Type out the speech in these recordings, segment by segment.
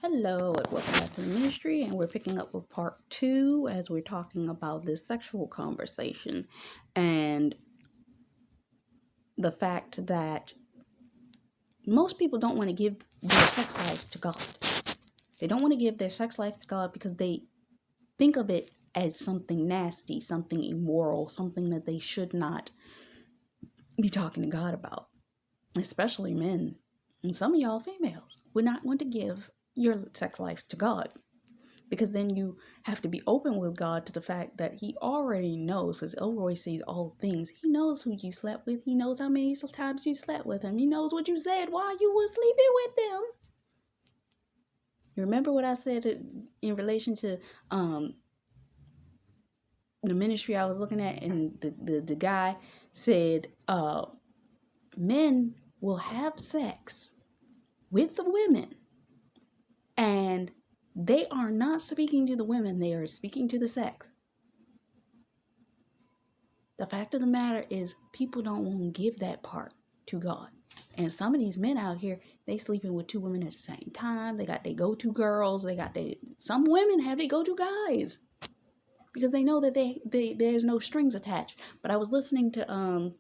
Hello, and welcome back to the ministry. And we're picking up with part 2 as we're talking about this sexual conversation and the fact that most people don't want to give their sex lives to God. They don't want to give their sex life to God because they think of it as something nasty, something immoral, something that they should not be talking to God about, especially men. And some of y'all females would not want to give your sex life to God. Because then you have to be open with God to the fact that He already knows, because Elroy sees all things. He knows who you slept with. He knows how many times you slept with him. He knows what you said while you were sleeping with them. You remember what I said in relation to the ministry I was looking at, and the guy said men will have sex with the women, and they are not speaking to the women, they are speaking to the sex. The fact of the matter is people don't want to give that part to God. And some of these men out here, they sleeping with two women at the same time. They got their go-to girls. Some women have their go-to guys because they know that there's no strings attached. But I was listening to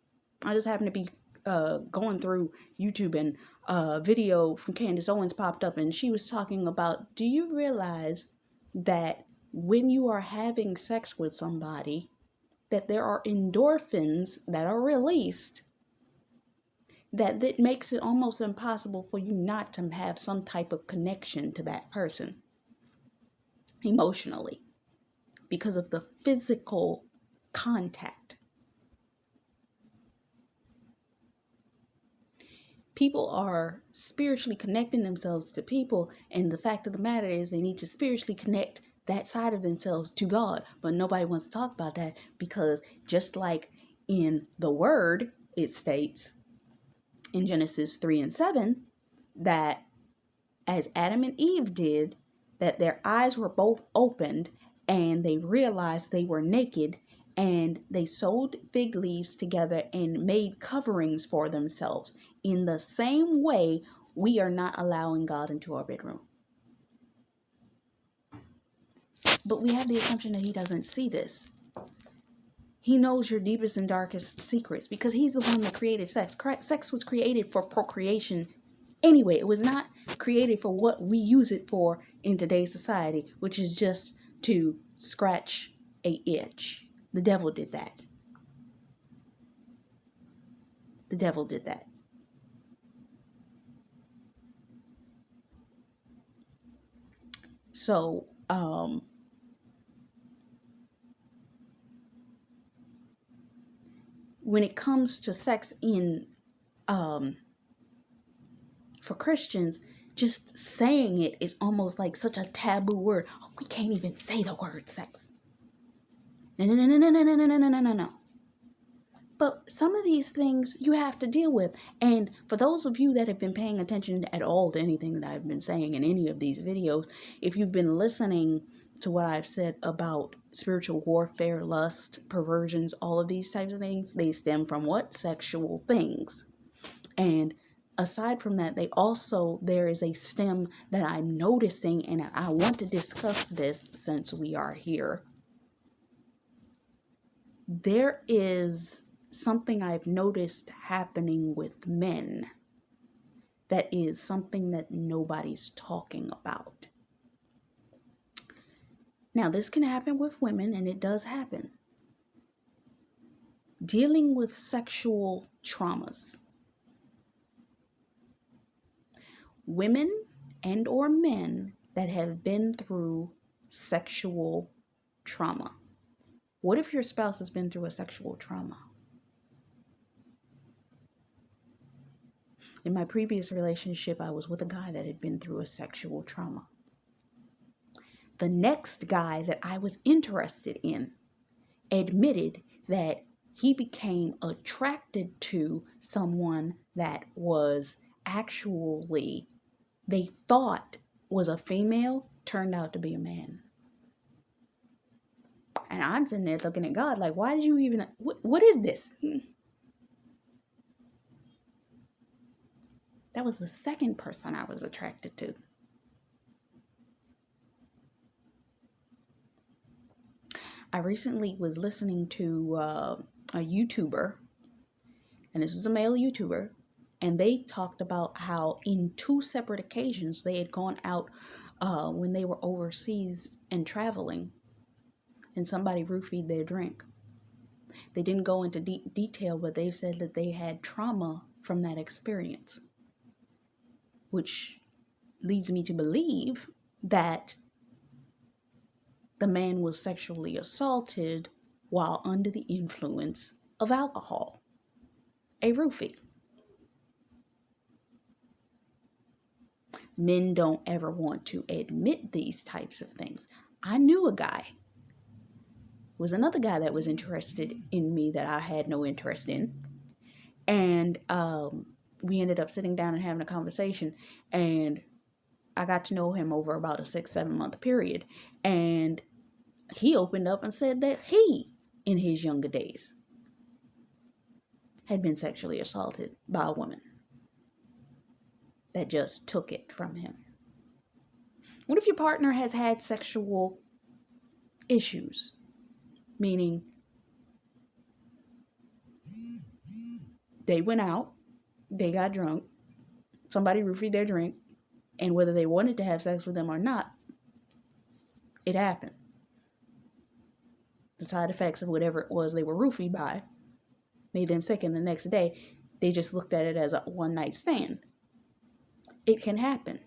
I just happened to be going through YouTube, and a video from Candace Owens popped up, and she was talking about, do you realize that when you are having sex with somebody, that there are endorphins that are released that makes it almost impossible for you not to have some type of connection to that person emotionally because of the physical contact. People are spiritually connecting themselves to people, and the fact of the matter is they need to spiritually connect that side of themselves to God. But nobody wants to talk about that because just like in the Word, it states in Genesis 3:7 that as Adam and Eve did, that their eyes were both opened and they realized they were naked, and they sewed fig leaves together and made coverings for themselves. In the same way, we are not allowing God into our bedroom. But we have the assumption that He doesn't see this. He knows your deepest and darkest secrets because He's the one that created sex. Sex was created for procreation anyway. It was not created for what we use it for in today's society, which is just to scratch a itch. The devil did that. The devil did that. So, when it comes to sex for Christians, just saying it is almost like such a taboo word. Oh, we can't even say the word sex. No. But some of these things you have to deal with. And for those of you that have been paying attention at all to anything that I've been saying in any of these videos, if you've been listening to what I've said about spiritual warfare, lust, perversions, all of these types of things, they stem from what? Sexual things. And aside from that, there is a stem that I'm noticing, and I want to discuss this since we are here. There is something I've noticed happening with men that is something that nobody's talking about. Now, this can happen with women, and it does happen. Dealing with sexual traumas. Women and or men that have been through sexual trauma. What if your spouse has been through a sexual trauma? In my previous relationship, I was with a guy that had been through a sexual trauma. The next guy that I was interested in admitted that he became attracted to someone that was actually, they thought was a female, turned out to be a man. And I'm sitting there looking at God like, why did you even, what is this? That was the second person I was attracted to. I recently was listening to a YouTuber, and this is a male YouTuber, and they talked about how in two separate occasions they had gone out when they were overseas and traveling, and somebody roofied their drink. They didn't go into detail, but they said that they had trauma from that experience, which leads me to believe that the man was sexually assaulted while under the influence of alcohol, a roofie. Men don't ever want to admit these types of things. I knew a guy, was another guy that was interested in me that I had no interest in. And we ended up sitting down and having a conversation, and I got to know him over about a 6-7 month period. And he opened up and said that he, in his younger days, had been sexually assaulted by a woman that just took it from him. What if your partner has had sexual issues? Meaning, they went out, they got drunk, somebody roofied their drink, and whether they wanted to have sex with them or not, it happened. The side effects of whatever it was they were roofied by made them sick, and the next day they just looked at it as a one-night stand. It can happen.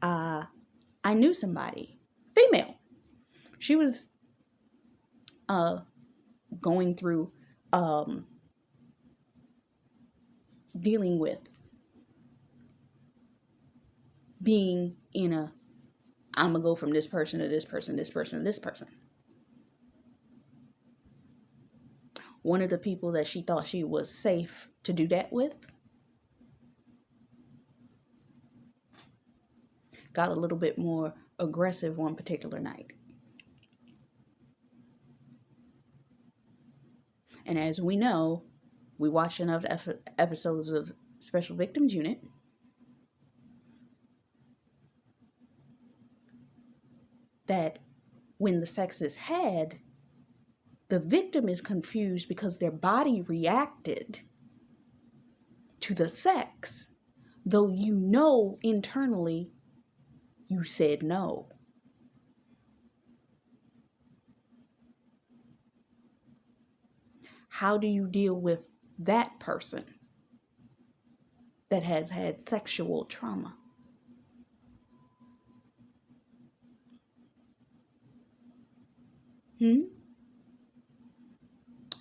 I knew somebody, female. She was going through dealing with being in a, I'm gonna go from this person to this person, this person to this person. One of the people that she thought she was safe to do that with got a little bit more aggressive one particular night. And as we know, we watched enough episodes of Special Victims Unit that when the sex is had, the victim is confused because their body reacted to the sex, though you know internally you said no. How do you deal with that person that has had sexual trauma? And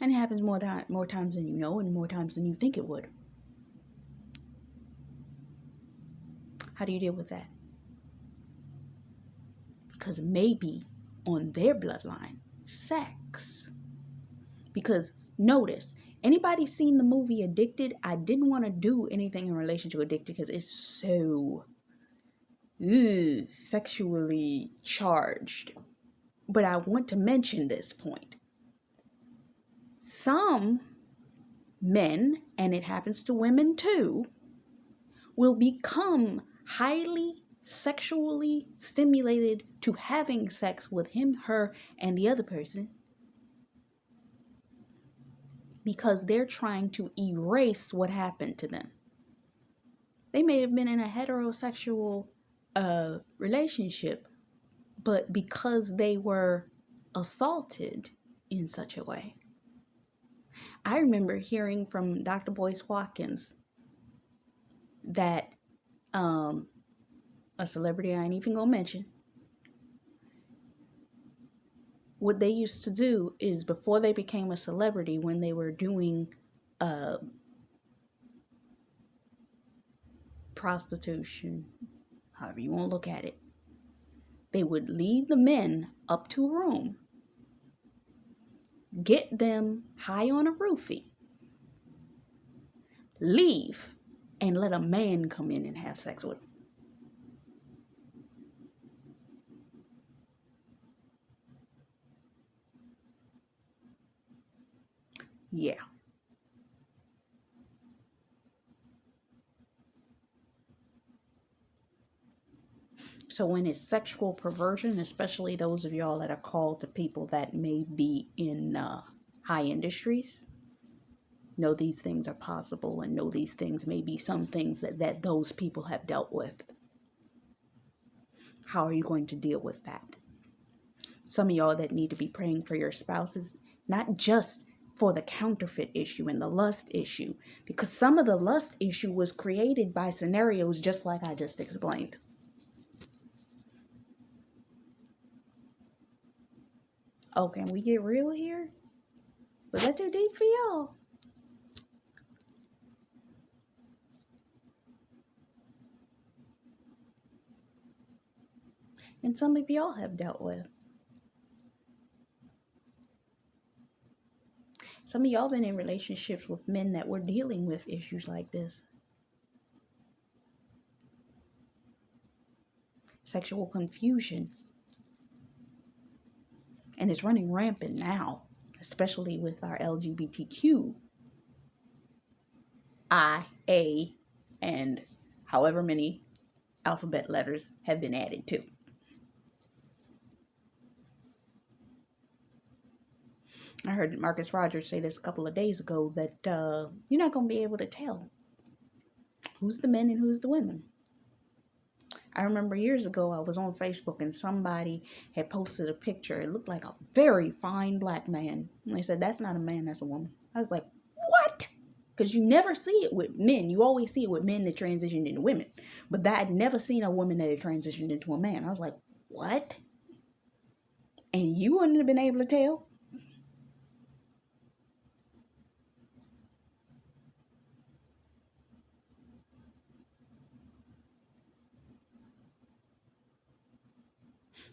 it happens more times than you know, and more times than you think it would. How do you deal with that? Because maybe on their bloodline, sex. Because notice, anybody seen the movie Addicted? I didn't want to do anything in relation to Addicted because it's so sexually charged. But I want to mention this point. Some men, and it happens to women too, will become highly sexually stimulated to having sex with him, her, and the other person because they're trying to erase what happened to them. They may have been in a heterosexual relationship, but because they were assaulted in such a way. I remember hearing from Dr. Boyce Watkins that a celebrity I ain't even gonna mention, what they used to do is before they became a celebrity, when they were doing prostitution, however you want to look at it, they would lead the men up to a room, get them high on a roofie, leave, and let a man come in and have sex with them. Yeah. So when it's sexual perversion, especially those of y'all that are called to people that may be in high industries, know these things are possible and know these things may be some things that those people have dealt with. How are you going to deal with that? Some of y'all that need to be praying for your spouses, not just for the counterfeit issue and the lust issue, because some of the lust issue was created by scenarios just like I just explained. Oh, can we get real here? Was that too deep for y'all? And some of y'all have dealt with. Some of y'all been in relationships with men that were dealing with issues like this. Sexual confusion. And it's running rampant now, especially with our LGBTQ, I, A, and however many alphabet letters have been added to. I heard Marcus Rogers say this a couple of days ago that you're not going to be able to tell who's the men and who's the women. I remember years ago I was on Facebook and somebody had posted a picture. It looked like a very fine black man. And they said, that's not a man, that's a woman. I was like, what? Because you never see it with men. You always see it with men that transitioned into women. But I'd never seen a woman that had transitioned into a man. I was like, what? And you wouldn't have been able to tell?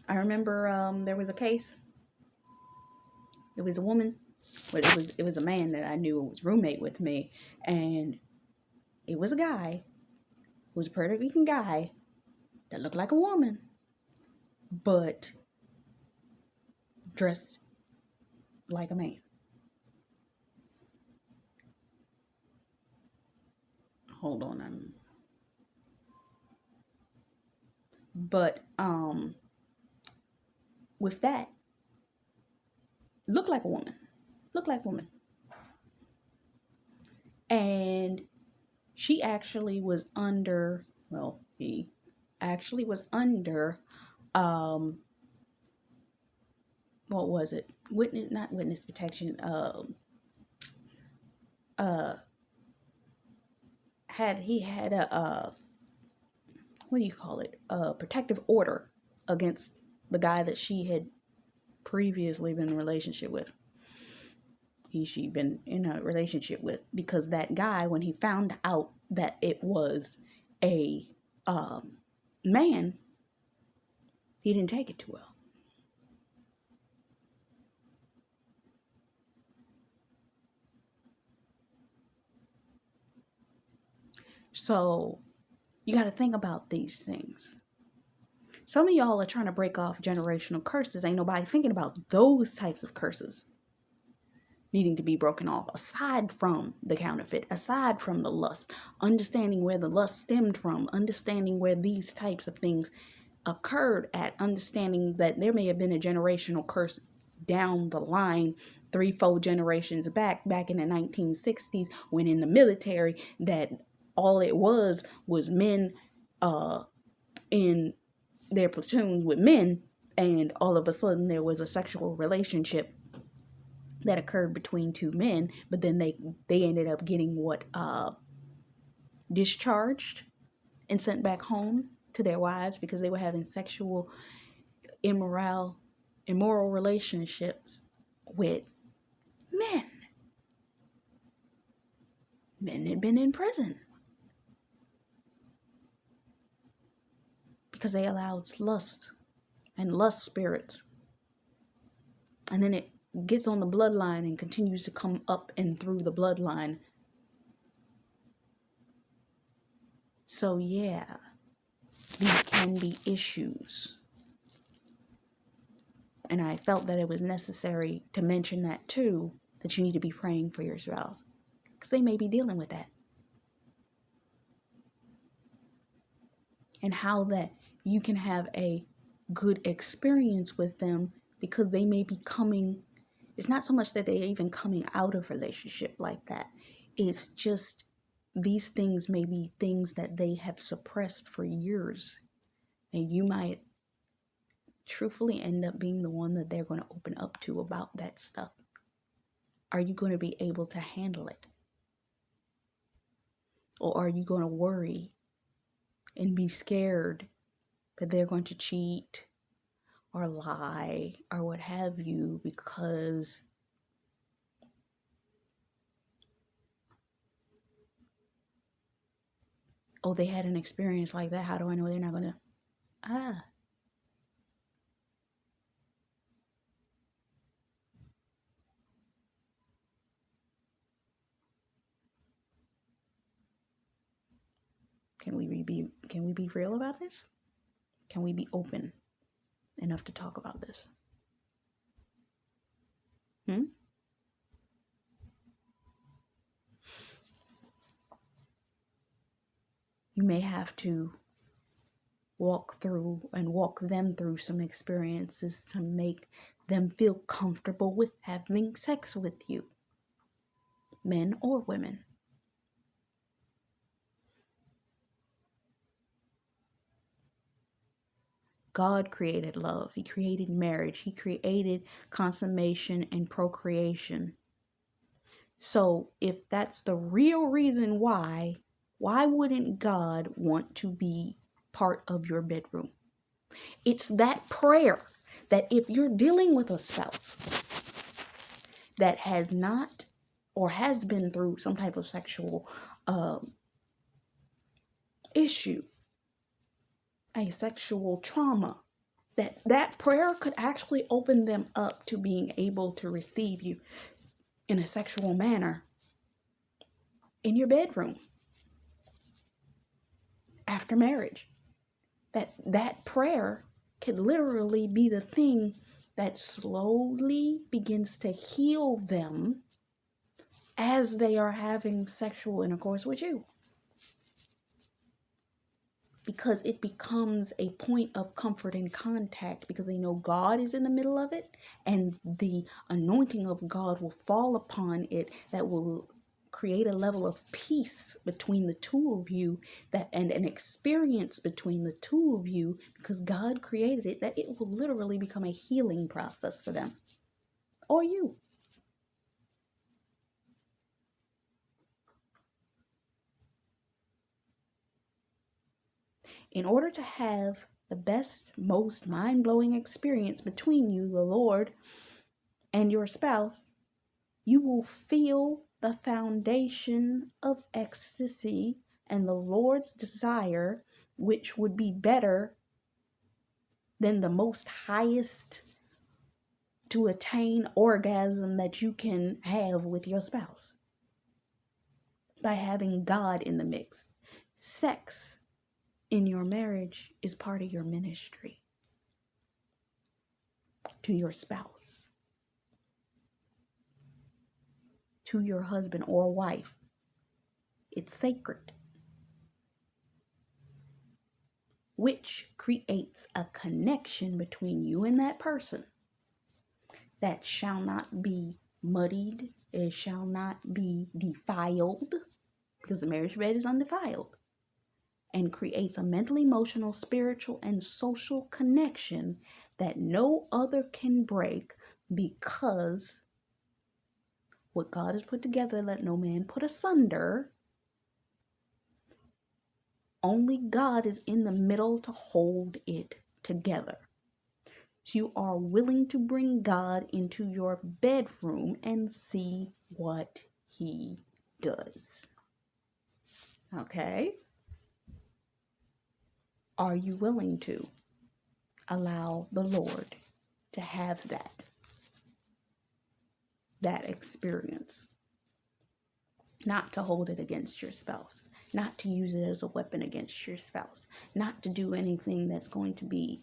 I remember there was a case. It was a woman, but it was a man that I knew was roommate with me, and it was a guy who was a Puerto Rican guy that looked like a woman, but dressed like a man. Hold on, but with that, looked like a woman. And she actually was under, well, he actually was under, what was it? Not witness protection, had a, what do you call it? A protective order against the guy that she had previously been in a relationship with. She'd been in a relationship with, because that guy, when he found out that it was a man, he didn't take it too well. So you got to think about these things. Some of y'all are trying to break off generational curses. Ain't nobody thinking about those types of curses needing to be broken off, aside from the counterfeit, aside from the lust, understanding where the lust stemmed from, understanding where these types of things occurred at, understanding that there may have been a generational curse down the line 3-4 generations back in the 1960s, when in the military, that all it was men in their platoons with men, and all of a sudden there was a sexual relationship that occurred between two men, but then they ended up getting discharged and sent back home to their wives because they were having sexual immoral relationships with men. Men had been in prison because they allowed lust and lust spirits. And then it gets on the bloodline and continues to come up and through the bloodline. So yeah, these can be issues. And I felt that it was necessary to mention that too, that you need to be praying for your spouse, because they may be dealing with that. And how that you can have a good experience with them because they may be coming. It's not so much that they're even coming out of relationship like that. It's just these things may be things that they have suppressed for years. And you might truthfully end up being the one that they're going to open up to about that stuff. Are you going to be able to handle it? Or are you going to worry and be scared that they're going to cheat or lie or what have you because they had an experience like that? How do I know they're not going to? Can we be real about this? Can we be open enough to talk about this? You may have to walk them through some experiences to make them feel comfortable with having sex with you, men or women. God created love. He created marriage. He created consummation and procreation. So if that's the real reason why wouldn't God want to be part of your bedroom? It's that prayer that if you're dealing with a spouse that has not or has been through some type of sexual issue, a sexual trauma, that prayer could actually open them up to being able to receive you in a sexual manner in your bedroom after marriage. That prayer could literally be the thing that slowly begins to heal them as they are having sexual intercourse with you. Because it becomes a point of comfort and contact because they know God is in the middle of it, and the anointing of God will fall upon it that will create a level of peace between the two of you, and an experience between the two of you, because God created it, that it will literally become a healing process for them or you. In order to have the best, most mind-blowing experience between you, the Lord, and your spouse, you will feel the foundation of ecstasy and the Lord's desire, which would be better than the most highest to attain orgasm that you can have with your spouse, by having God in the mix. Sex in your marriage is part of your ministry to your spouse, to your husband or wife. It's sacred, which creates a connection between you and that person that shall not be muddied, it shall not be defiled, because the marriage bed is undefiled, and creates a mental, emotional, spiritual, and social connection that no other can break, because what God has put together, let no man put asunder. Only God is in the middle to hold it together. So you are willing to bring God into your bedroom and see what he does. Okay? Are you willing to allow the Lord to have that experience? Not to hold it against your spouse, not to use it as a weapon against your spouse, not to do anything that's going to be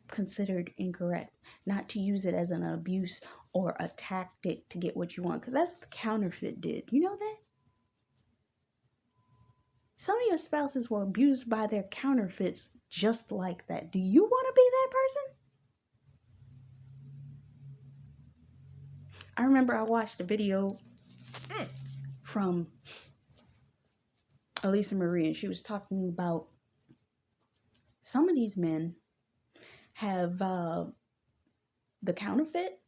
considered incorrect, not to use it as an abuse or a tactic to get what you want, because that's what the counterfeit did. You know that? Some of your spouses were abused by their counterfeits just like that. Do you want to be that person? I remember I watched a video from Elisa Marie, and she was talking about some of these men have the counterfeit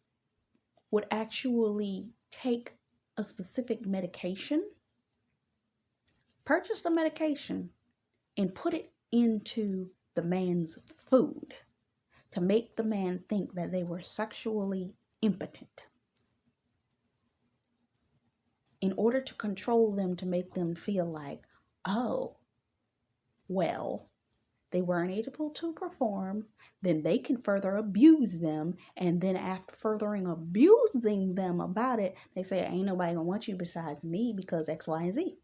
would actually take a specific medication, purchase the medication, and put it into the man's food to make the man think that they were sexually impotent, in order to control them, to make them feel like, oh, well, they weren't able to perform, then they can further abuse them. And then after furthering abusing them about it, they say, ain't nobody gonna want you besides me because X, Y, and Z.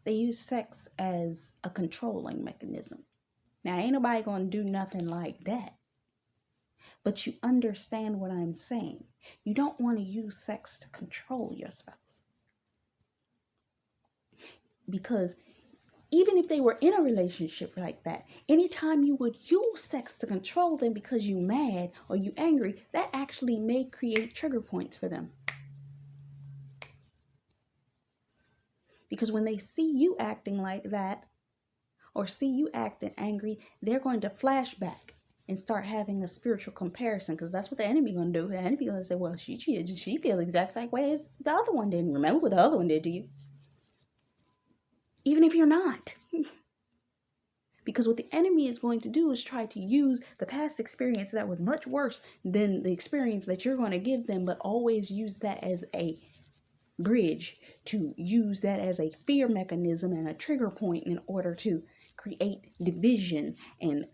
They use sex as a controlling mechanism. Now, ain't nobody gonna do nothing like that. But you understand what I'm saying. You don't want to use sex to control your spouse. Because even if they were in a relationship like that, anytime you would use sex to control them because you mad or you angry, that actually may create trigger points for them. Because when they see you acting like that or see you acting angry, they're going to flash back and start having a spiritual comparison, because that's what the enemy going to do. The enemy going to say, well, she feels exactly like way as the other one did. Remember what the other one did to you. Even if you're not. Because what the enemy is going to do is try to use the past experience that was much worse than the experience that you're going to give them, but always use that as a bridge, to use that as a fear mechanism and a trigger point in order to create division and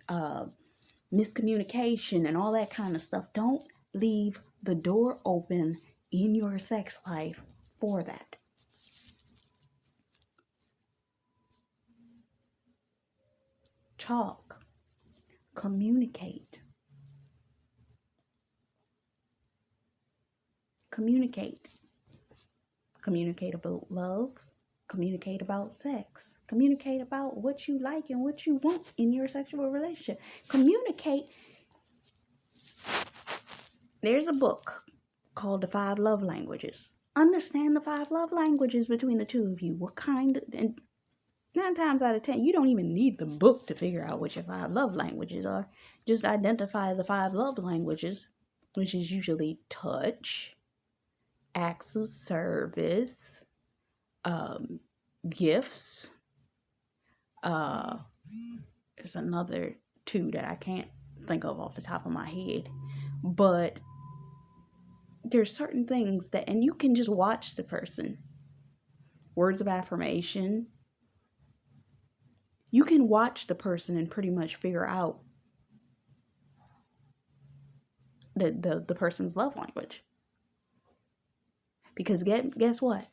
miscommunication and all that kind of stuff. Don't leave the door open in your sex life for that. Talk, communicate. Communicate about love, communicate about sex, communicate about what you like and what you want in your sexual relationship. Communicate. There's a book called The 5 Love Languages. Understand the 5 love languages between the two of you. What kind of, and 9 times out of 10, you don't even need the book to figure out what your 5 love languages are. Just identify the 5 love languages, which is usually touch, acts of service, gifts. There's another 2 that I can't think of off the top of my head. But there's certain things that, and you can just watch the person. Words of affirmation. You can watch the person and pretty much figure out the person's love language. Because guess what?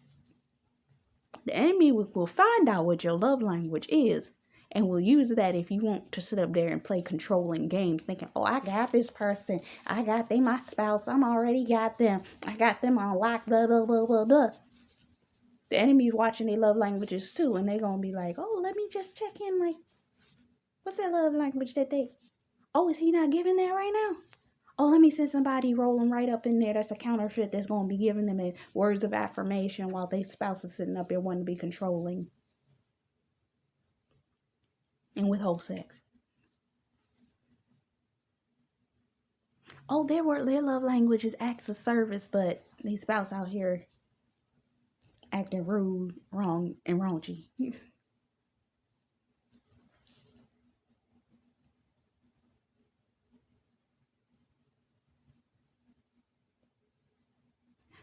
The enemy will find out what your love language is, and will use that if you want to sit up there and play controlling games, thinking, oh, I got this person. They my spouse. I'm already got them. I got them on lock, blah, blah, blah, blah, blah. The enemy's watching their love languages too, and they going to be like, oh, let me just check in, like, what's that love language that they, oh, is he not giving that right now? Oh, let me send somebody rolling right up in there that's a counterfeit that's going to be giving them words of affirmation while their spouse is sitting up there wanting to be controlling and withhold sex. Oh, their love language is acts of service, but their spouse out here acting rude, wrong, and raunchy.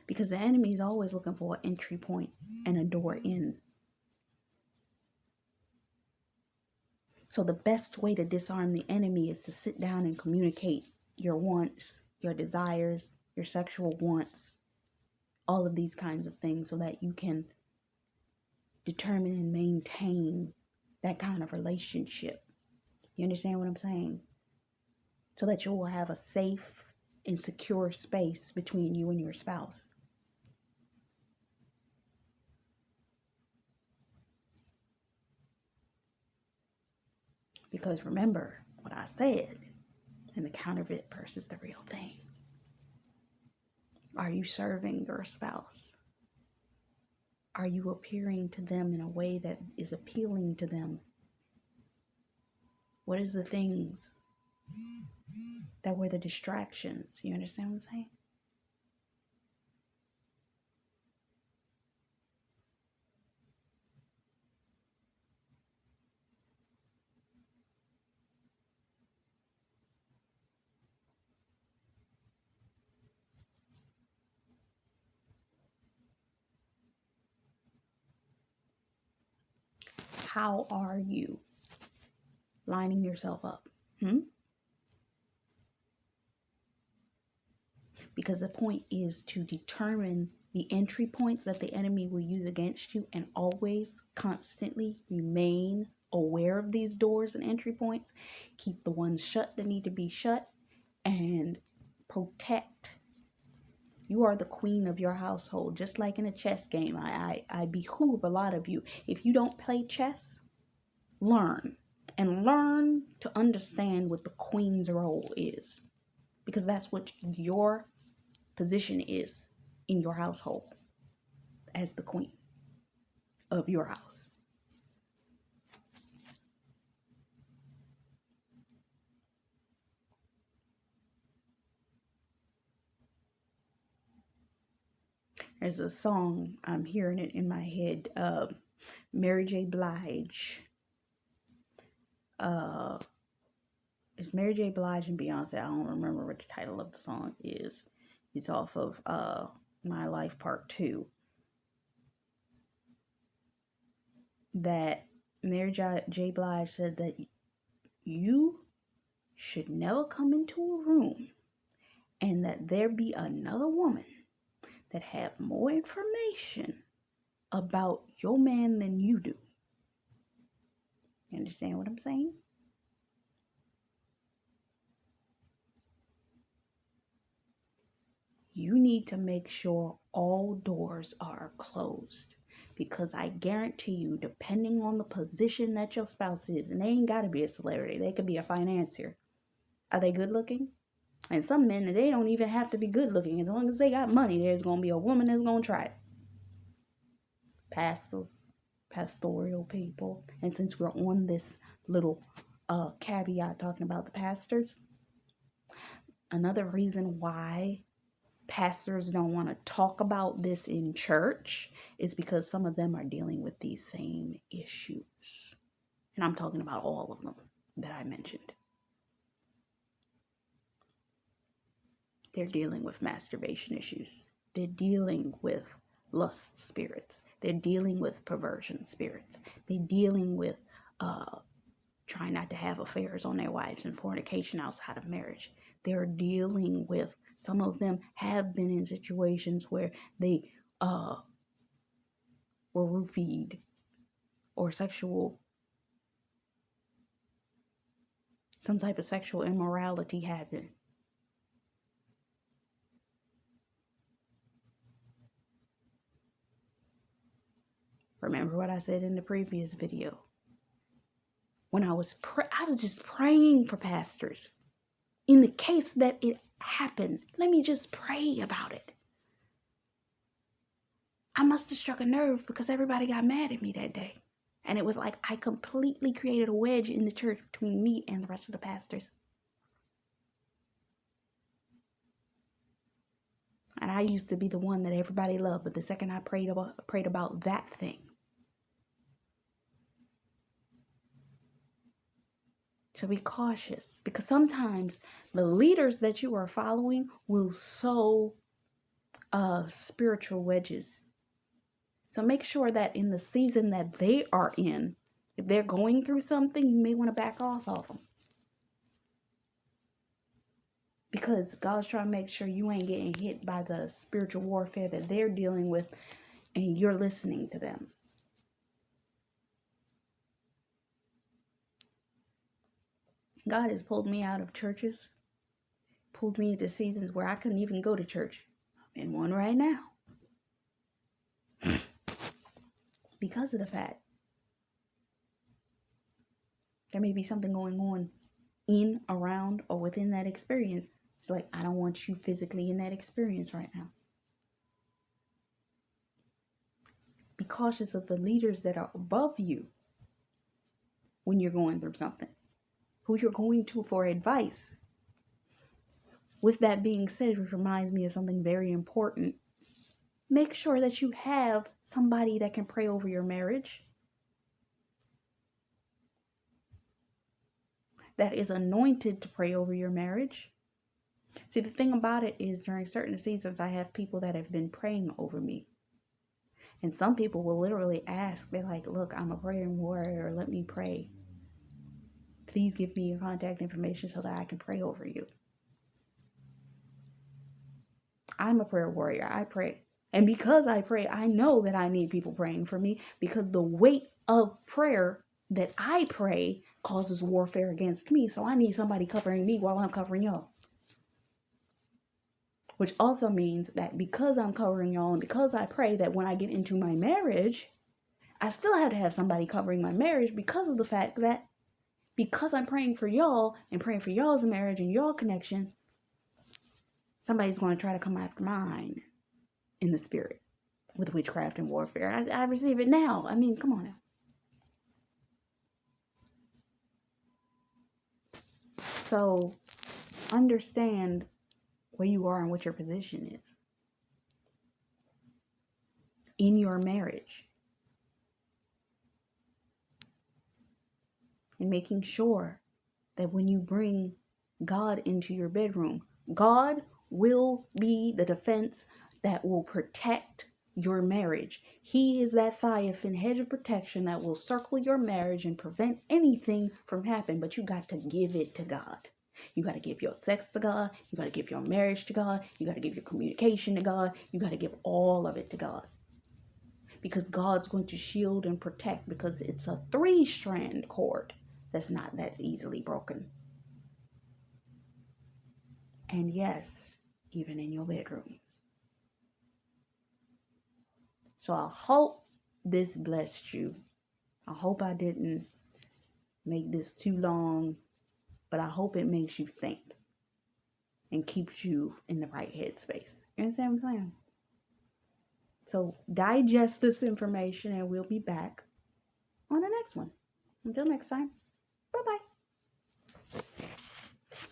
Because the enemy is always looking for an entry point and a door in. So the best way to disarm the enemy is to sit down and communicate your wants, your desires, your sexual wants, all of these kinds of things, so that you can determine and maintain that kind of relationship. You understand what I'm saying? So that you will have a safe and secure space between you and your spouse. Because remember what I said, and the counterfeit versus the real thing. Are you serving your spouse? Are you appearing to them in a way that is appealing to them? What is the things that were the distractions? You understand what I'm saying? How are you lining yourself up? Because the point is to determine the entry points that the enemy will use against you, and always constantly remain aware of these doors and entry points. Keep the ones shut that need to be shut, and protect. You are the queen of your household, just like in a chess game. I behoove a lot of you. If you don't play chess, learn. And learn to understand what the queen's role is. Because that's what your position is in your household, as the queen of your house. There's a song, I'm hearing it in my head, Mary J. Blige. It's Mary J. Blige and Beyonce. I don't remember what the title of the song is. It's off of My Life Part 2. That Mary J. Blige said that you should never come into a room and that there be another woman that have more information about your man than you do. You understand what I'm saying? You need to make sure all doors are closed, because I guarantee you, depending on the position that your spouse is, and they ain't got to be a celebrity, they could be a financier. Are they good looking? And some men, they don't even have to be good looking. As long as they got money, there's going to be a woman that's going to try it. Pastors, pastoral people. And since we're on this little caveat talking about the pastors, another reason why pastors don't want to talk about this in church is because some of them are dealing with these same issues. And I'm talking about all of them that I mentioned. They're dealing with masturbation issues. They're dealing with lust spirits. They're dealing with perversion spirits. They're dealing with trying not to have affairs on their wives and fornication outside of marriage. They're dealing with, some of them have been in situations where they were roofied or some type of sexual immorality happened. Remember what I said in the previous video. When I was just praying for pastors. In the case that it happened, let me just pray about it. I must have struck a nerve because everybody got mad at me that day. And it was like I completely created a wedge in the church between me and the rest of the pastors. And I used to be the one that everybody loved, but the second I prayed about that thing. So be cautious, because sometimes the leaders that you are following will sow spiritual wedges. So make sure that in the season that they are in, if they're going through something, you may want to back off of them. Because God's trying to make sure you ain't getting hit by the spiritual warfare that they're dealing with and you're listening to them. God has pulled me out of churches, pulled me into seasons where I couldn't even go to church. I'm in one right now. Because of the fact There may be something going on in, around, or within that experience. It's like, I don't want you physically in that experience right now. Be cautious of the leaders that are above you when you're going through something, who you're going to for advice. With that being said, which reminds me of something very important, make sure that you have somebody that can pray over your marriage, that is anointed to pray over your marriage. See, the thing about it is, during certain seasons, I have people that have been praying over me. And some people will literally ask, they're like, look, I'm a praying warrior. Let me pray. Please give me your contact information so that I can pray over you. I'm a prayer warrior. I pray. And because I pray, I know that I need people praying for me, because the weight of prayer that I pray causes warfare against me. So I need somebody covering me while I'm covering y'all. Which also means that because I'm covering y'all and because I pray, that when I get into my marriage, I still have to have somebody covering my marriage, because of the fact that because I'm praying for y'all and praying for y'all's marriage and y'all connection, somebody's going to try to come after mine in the spirit with witchcraft and warfare. I receive it now. I mean, come on now. So understand where you are and what your position is in your marriage, and making sure that when you bring God into your bedroom, God will be the defense that will protect your marriage. He is that Thiaphin hedge of protection that will circle your marriage and prevent anything from happening. But you got to give it to God. You got to give your sex to God. You got to give your marriage to God. You got to give your communication to God. You got to give all of it to God. Because God's going to shield and protect, because it's a 3-strand cord that's easily broken. And yes, even in your bedroom. So I hope this blessed you. I hope I didn't make this too long, but I hope it makes you think and keeps you in the right headspace. You understand what I'm saying? So digest this information, and we'll be back on the next one. Until next time, bye-bye.